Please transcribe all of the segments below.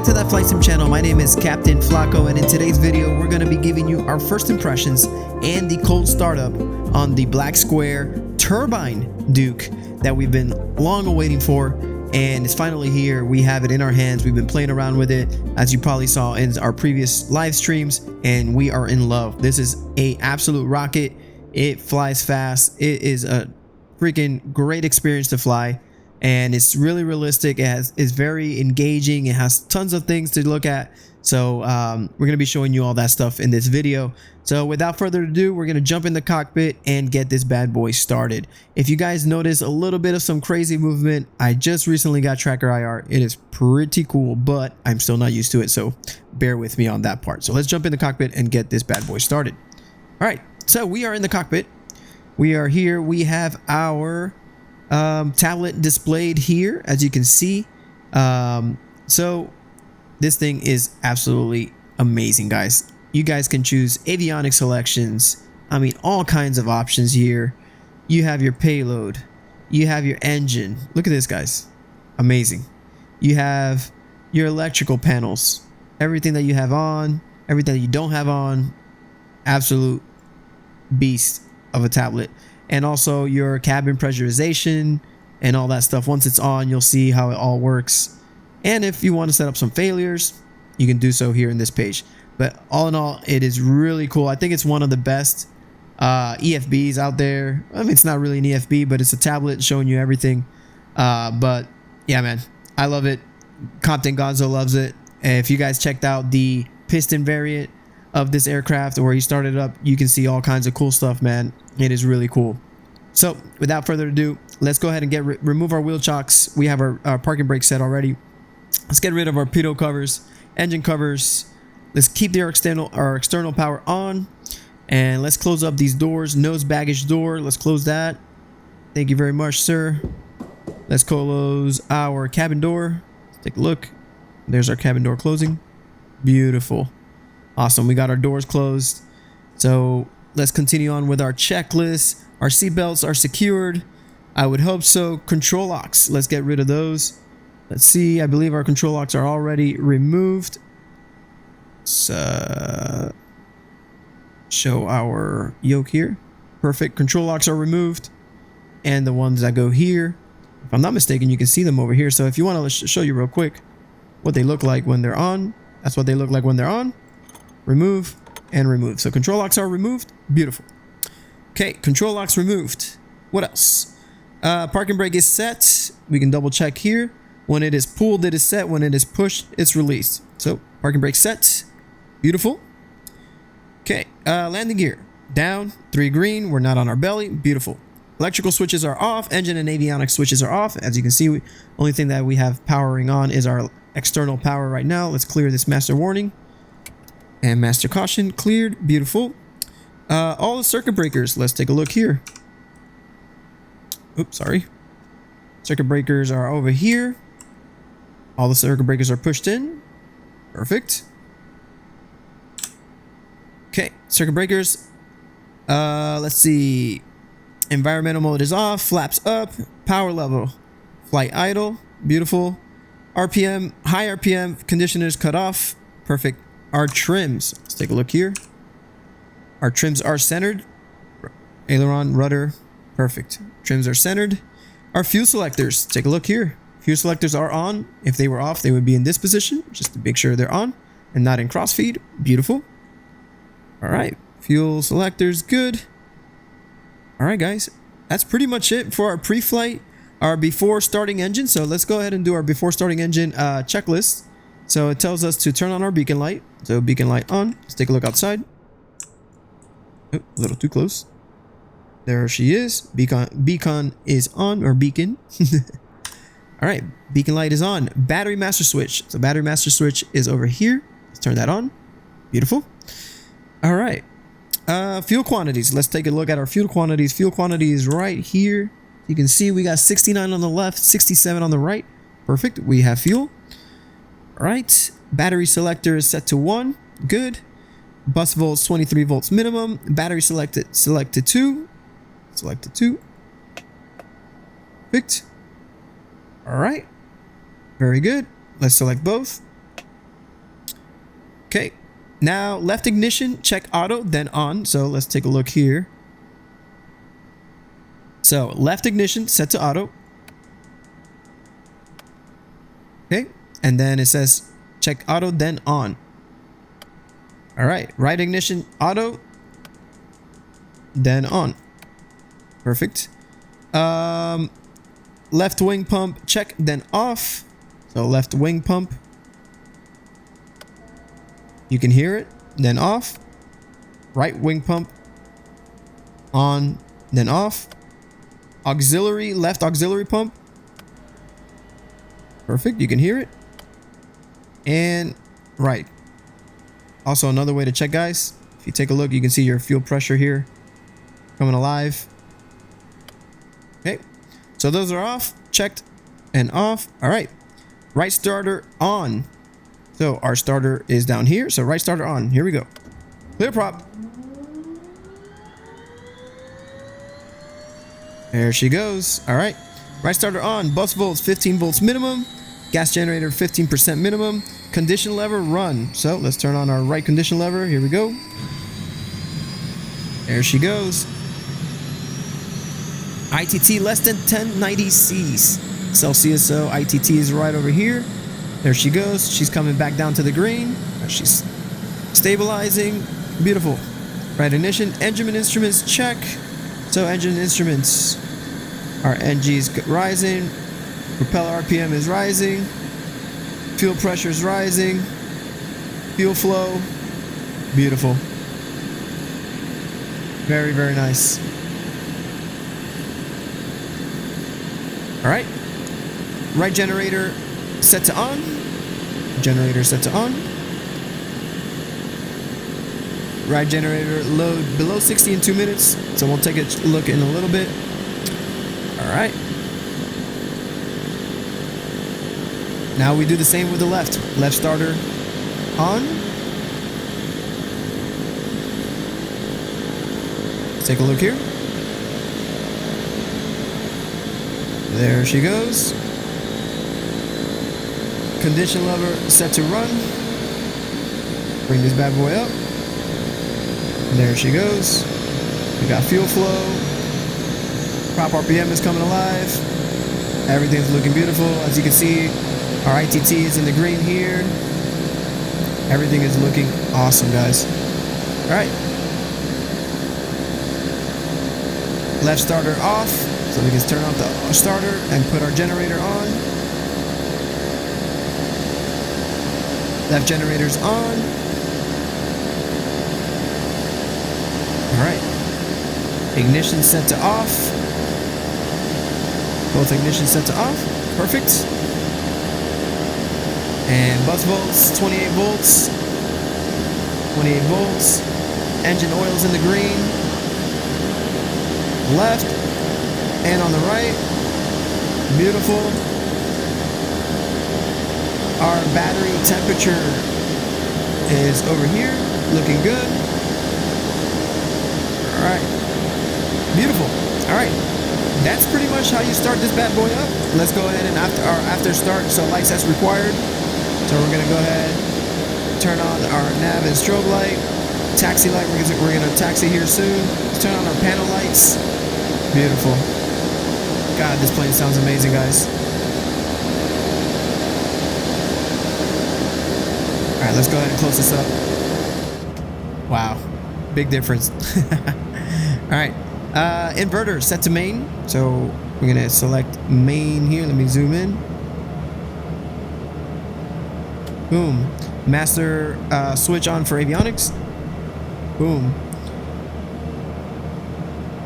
back to that Flight Sim channel. My name is Captain Flacco, and in today's video we're going to be giving you our first impressions and the cold startup on the BLACKSQUARE Turbine Duke that we've been long awaiting for, and it's finally here. We have it in our hands. We've been playing around with it, as you probably saw in our previous live streams, and we are in love. This is a absolute rocket. It flies fast. It is a freaking great experience to fly, and it's really realistic. It's very engaging. It has tons of things to look at, so we're going to be showing you all that stuff in this video. So without further ado, we're going to jump in the cockpit and get this bad boy started. If you guys notice a little bit of some crazy movement, I just recently got Tracker IR. It is pretty cool, but I'm still not used to it, so bear with me on that part. So let's jump in the cockpit and get this bad boy started. All right, so we are in the cockpit. We are here. We have our tablet displayed here, as you can see. So this thing is absolutely amazing, guys. You guys can choose avionics selections. I mean, all kinds of options here. You have your payload, you have your engine. Look at this, guys. Amazing. You have your electrical panels, everything that you have on, everything that you don't have on. Absolute beast of a tablet. And also your cabin pressurization and all that stuff. Once it's on, you'll see how it all works. And if you want to set up some failures, you can do so here in this page. But all in all, it is really cool. I think it's one of the best EFBs out there. I mean, it's not really an EFB, but it's a tablet showing you everything. But yeah, man, I love it. Compton Gonzo loves it. And if you guys checked out the piston variant of this aircraft, where he started it up, you can see all kinds of cool stuff, man. It is really cool. So without further ado, let's go ahead and remove our wheel chocks. We have our parking brake set already. Let's get rid of our pitot covers, engine covers. Let's keep our external power on, and let's close up these doors. Nose baggage door, let's close that. Thank you very much, sir. Let's close our cabin door. Let's take a look. There's our cabin door closing. Beautiful. Awesome. We got our doors closed. So let's continue on with our checklist. Our seatbelts are secured. I would hope so. Control locks. Let's get rid of those. Let's see. I believe our control locks are already removed. Let's show our yoke here. Perfect. Control locks are removed. And the ones that go here, if I'm not mistaken, you can see them over here. So if you want to show you real quick what they look like when they're on, that's what they look like when they're on. Remove and remove. So control locks are removed. Beautiful. Okay, control locks removed. What else? Parking brake is set. We can double check here. When it is pulled, it is set. When it is pushed, it's released. So parking brake set. Beautiful. Okay, landing gear down, 3 green. We're not on our belly. Beautiful. Electrical switches are off. Engine and avionics switches are off. As you can see, only thing that we have powering on is our external power right now. Let's clear this master warning. And master caution cleared. Beautiful. All the circuit breakers. Let's take a look here. Oops, sorry. Circuit breakers are over here. All the circuit breakers are pushed in. Perfect. Okay, circuit breakers. Let's see. Environmental mode is off. Flaps up. Power level. Flight idle. Beautiful. RPM. High RPM. Conditioners cut off. Perfect. Our trims. Let's take a look here. Our trims are centered. Aileron, rudder. Perfect. Trims are centered. Our fuel selectors. Take a look here. Fuel selectors are on. If they were off, they would be in this position, just to make sure they're on and not in crossfeed. Beautiful. All right. Fuel selectors, good. All right, guys. That's pretty much it for our pre-flight, our before starting engine. So let's go ahead and do our before starting engine checklist. So it tells us to turn on our beacon light. So beacon light on. Let's take a look outside. Oh, a little too close. There she is. Beacon is on, or beacon. All right, beacon light is on. Battery master switch. So battery master switch is over here. Let's turn that on. Beautiful. All right. Fuel quantities. Let's take a look at our fuel quantities. Fuel quantity is right here. You can see we got 69 on the left, 67 on the right. Perfect. We have fuel. All right. Battery selector is set to 1. Good. Bus volts 23 volts minimum. Battery selected 2. Selected 2. Perfect. All right. Very good. Let's select both. Okay, now left ignition, check auto, then on. So let's take a look here. So left ignition set to auto. Okay, and then it says check auto, then on. All right, right ignition auto, then on. Perfect. Left wing pump check, then off. So left wing pump. You can hear it, then off. Right wing pump on, then off. Auxiliary, left auxiliary pump. Perfect, you can hear it. And right. Also another way to check, guys, if you take a look, you can see your fuel pressure here coming alive. Okay, so those are off, checked and off. All right, right starter on. So our starter is down here, so right starter on. Here we go. Clear prop. There she goes. All right, right starter on. Bus volts 15 volts minimum. Gas generator 15% minimum. Condition lever run. So let's turn on our right condition lever. Here we go. There she goes. ITT less than 1090 Celsius. So ITT is right over here. There she goes. She's coming back down to the green. She's stabilizing. Beautiful. Right ignition. Engine instruments check. So engine instruments. Our NG is rising. Propeller RPM is rising. Fuel pressure is rising. Fuel flow. Beautiful. Very, very nice. All right. Right generator set to on. Generator set to on. Right generator load below 60 in 2 minutes. So we'll take a look in a little bit. All right. Now we do the same with the left. Left starter on. Let's take a look here. There she goes. Condition lever set to run. Bring this bad boy up. There she goes. We got fuel flow. Prop RPM is coming alive. Everything's looking beautiful. As you can see, our ITT is in the green here. Everything is looking awesome, guys. All right. Left starter off. So we can turn off the starter and put our generator on. Left generator's on. All right. Ignition set to off. Both ignition set to off. Perfect. And bus volts, 28 volts. 28 volts. Engine oil's in the green. Left. And on the right. Beautiful. Our battery temperature is over here. Looking good. All right. Beautiful. All right. That's pretty much how you start this bad boy up. Let's go ahead and after start, so lights as required. So we're gonna go ahead, turn on our nav and strobe light, taxi light. We're gonna taxi here soon. Let's turn on our panel lights. Beautiful. God, this plane sounds amazing, guys. All right, let's go ahead and close this up. Wow, big difference. All right. Inverter set to main. So we're gonna select main here. Let me zoom in. Boom. Master switch on for avionics. Boom.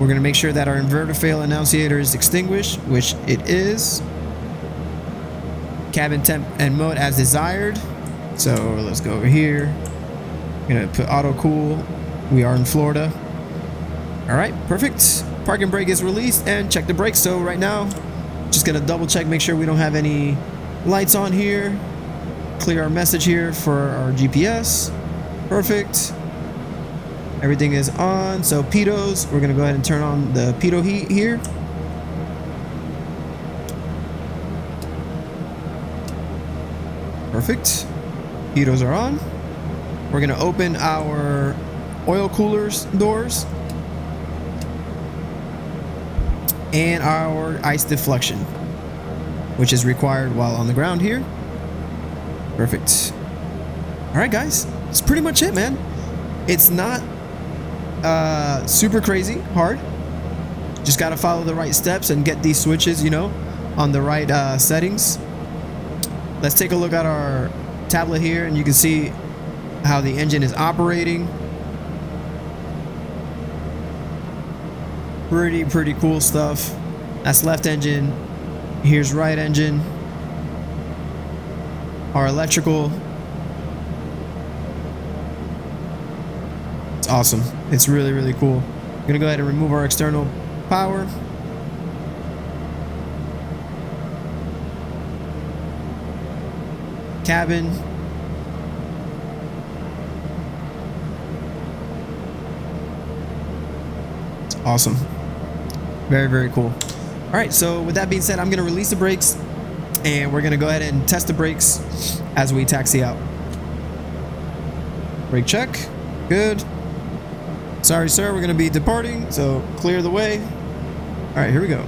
We're gonna make sure that our inverter fail annunciator is extinguished, which it is. Cabin temp and mode as desired. So let's go over here. I'm gonna put auto cool. We are in Florida. All right, perfect. Parking brake is released and check the brakes. So right now, just gonna double check, make sure we don't have any lights on here. Clear our message here for our GPS. Perfect. Everything is on. So pitos, we're gonna go ahead and turn on the pitot heat here. Perfect. Pitos are on. We're gonna open our oil coolers doors and our ice deflection, which is required while on the ground here. Perfect. All right, guys, that's pretty much it, man. It's not super crazy hard. Just got to follow the right steps and get these switches, you know, on the right settings. Let's take a look at our tablet here, and you can see how the engine is operating. Pretty cool stuff. That's left engine. Here's right engine. Our electrical. It's awesome. It's really cool. I'm gonna go ahead and remove our external power. Cabin. It's awesome. Very cool. All right, so with that being said, I'm gonna release the brakes and we're gonna go ahead and test the brakes as we taxi out. Brake check. Good. Sorry, sir, we're gonna be departing, so clear the way. All right, here we go.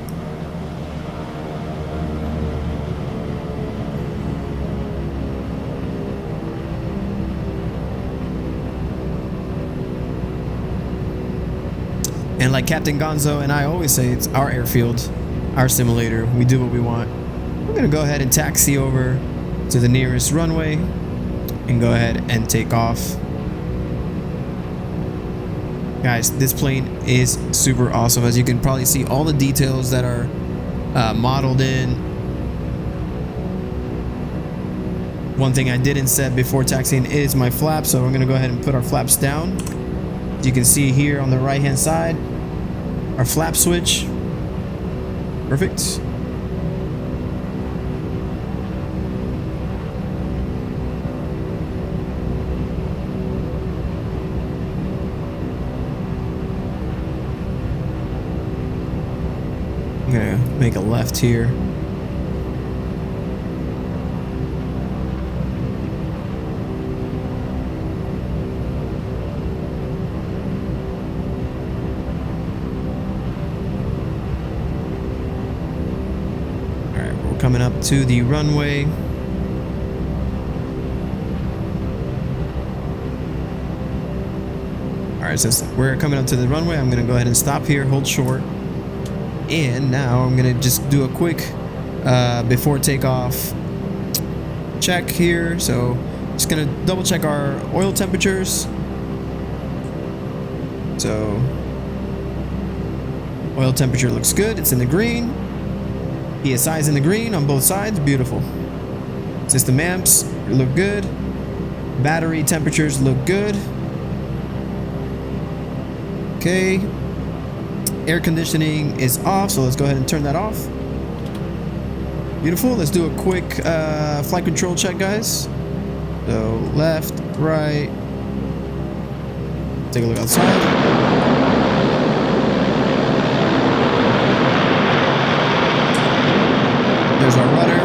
And like Captain Gonzo and I always say, it's our airfield, our simulator. We do what we want. We're gonna go ahead and taxi over to the nearest runway and go ahead and take off. Guys, this plane is super awesome. As you can probably see, all the details that are modeled in. One thing I didn't set before taxiing is my flaps, so I'm gonna go ahead and put our flaps down. As you can see here on the right hand side, our flap switch. Perfect. I'm gonna make a left here. Coming up to the runway. Alright, since we're coming up to the runway, I'm going to go ahead and stop here, hold short. And now I'm going to just do a quick before takeoff check here. So just going to double check our oil temperatures. So oil temperature looks good. It's in the green. PSI is in the green on both sides. Beautiful. System amps look good. Battery temperatures look good. Okay. Air conditioning is off, so let's go ahead and turn that off. Beautiful. Let's do a quick flight control check, guys. So left, right. Take a look outside. There's our rudder,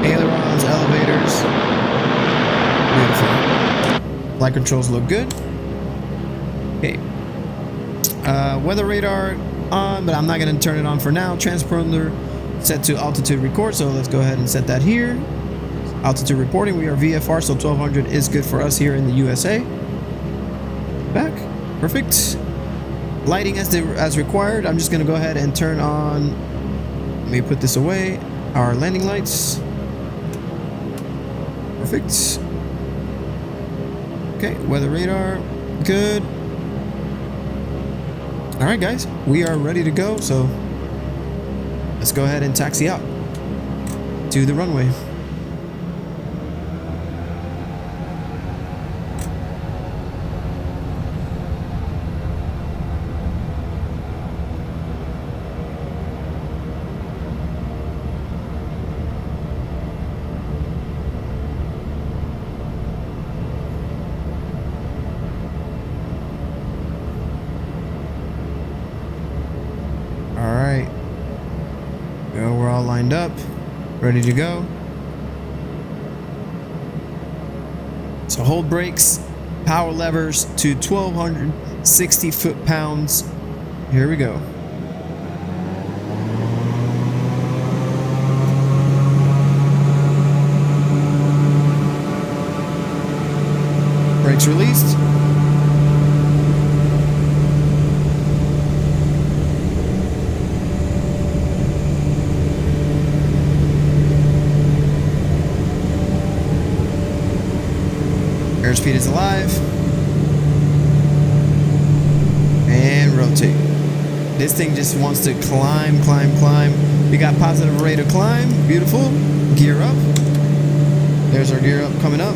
ailerons, elevators. Beautiful. Flight controls look good. Okay. Weather radar on, but I'm not going to turn it on for now. Transponder set to altitude record, so let's go ahead and set that here. Altitude reporting, we are VFR, so 1200 is good for us here in the USA. Back. Perfect. Lighting as required. I'm just going to go ahead and turn on, let me put this away, our landing lights. Perfect. Okay, weather radar, good. All right, guys, we are ready to go. So let's go ahead and taxi out to the runway. We're all lined up, ready to go. So hold brakes power levers to 1,260 foot-pounds. Here we go. Brakes released. Airspeed is alive. And rotate. This thing just wants to climb, climb, climb. We got positive rate of climb. Beautiful. Gear up. There's our gear up coming up.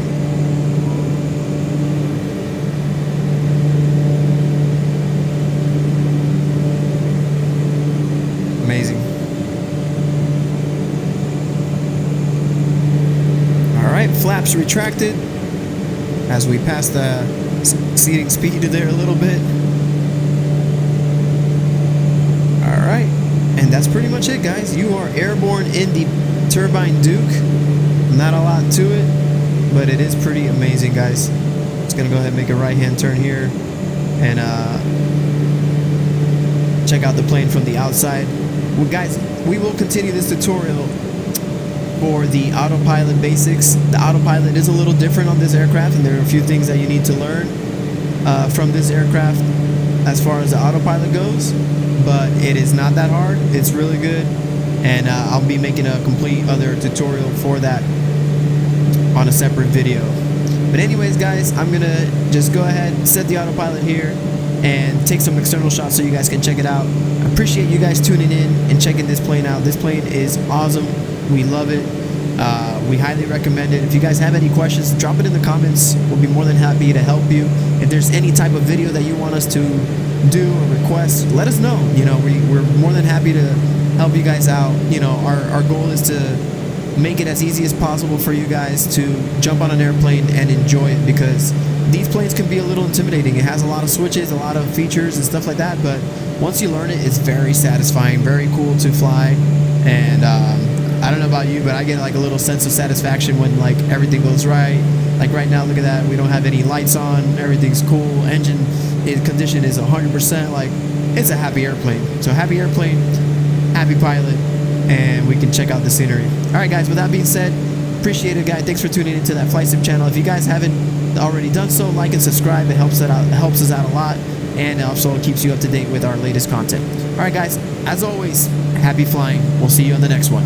Amazing. All right, flaps retracted as we pass the seating speed there a little bit. All right, and that's pretty much it, guys. You are airborne in the Turbine Duke. Not a lot to it, but it is pretty amazing, guys. Just gonna go ahead and make a right-hand turn here and check out the plane from the outside. Well, guys, we will continue this tutorial for the autopilot basics. The autopilot is a little different on this aircraft, and there are a few things that you need to learn from this aircraft as far as the autopilot goes, but it is not that hard. It's really good, and I'll be making a complete other tutorial for that on a separate video. But anyways, guys, I'm gonna just go ahead and set the autopilot here and take some external shots so you guys can check it out. I appreciate you guys tuning in and checking this plane out. This plane is awesome. We love it. We highly recommend it. If you guys have any questions, drop it in the comments. We'll be more than happy to help you. If there's any type of video that you want us to do or request, let us know. You know, we're more than happy to help you guys out. You know, our goal is to make it as easy as possible for you guys to jump on an airplane and enjoy it, because these planes can be a little intimidating. It has a lot of switches, a lot of features and stuff like that, but once you learn it, it's very satisfying, very cool to fly. And I don't know about you, but I get like a little sense of satisfaction when like everything goes right. Like right now, look at that, we don't have any lights on, everything's cool, engine condition is 100%. Like, it's a happy airplane. So happy airplane, happy pilot, and we can check out the scenery. All right, guys, with that being said, appreciate it, guys. Thanks for tuning into that Flight Sim channel. If you guys haven't already done so, like and subscribe. It helps us out a lot, and also it keeps you up to date with our latest content. All right, guys, as always, happy flying. We'll see you on the next one.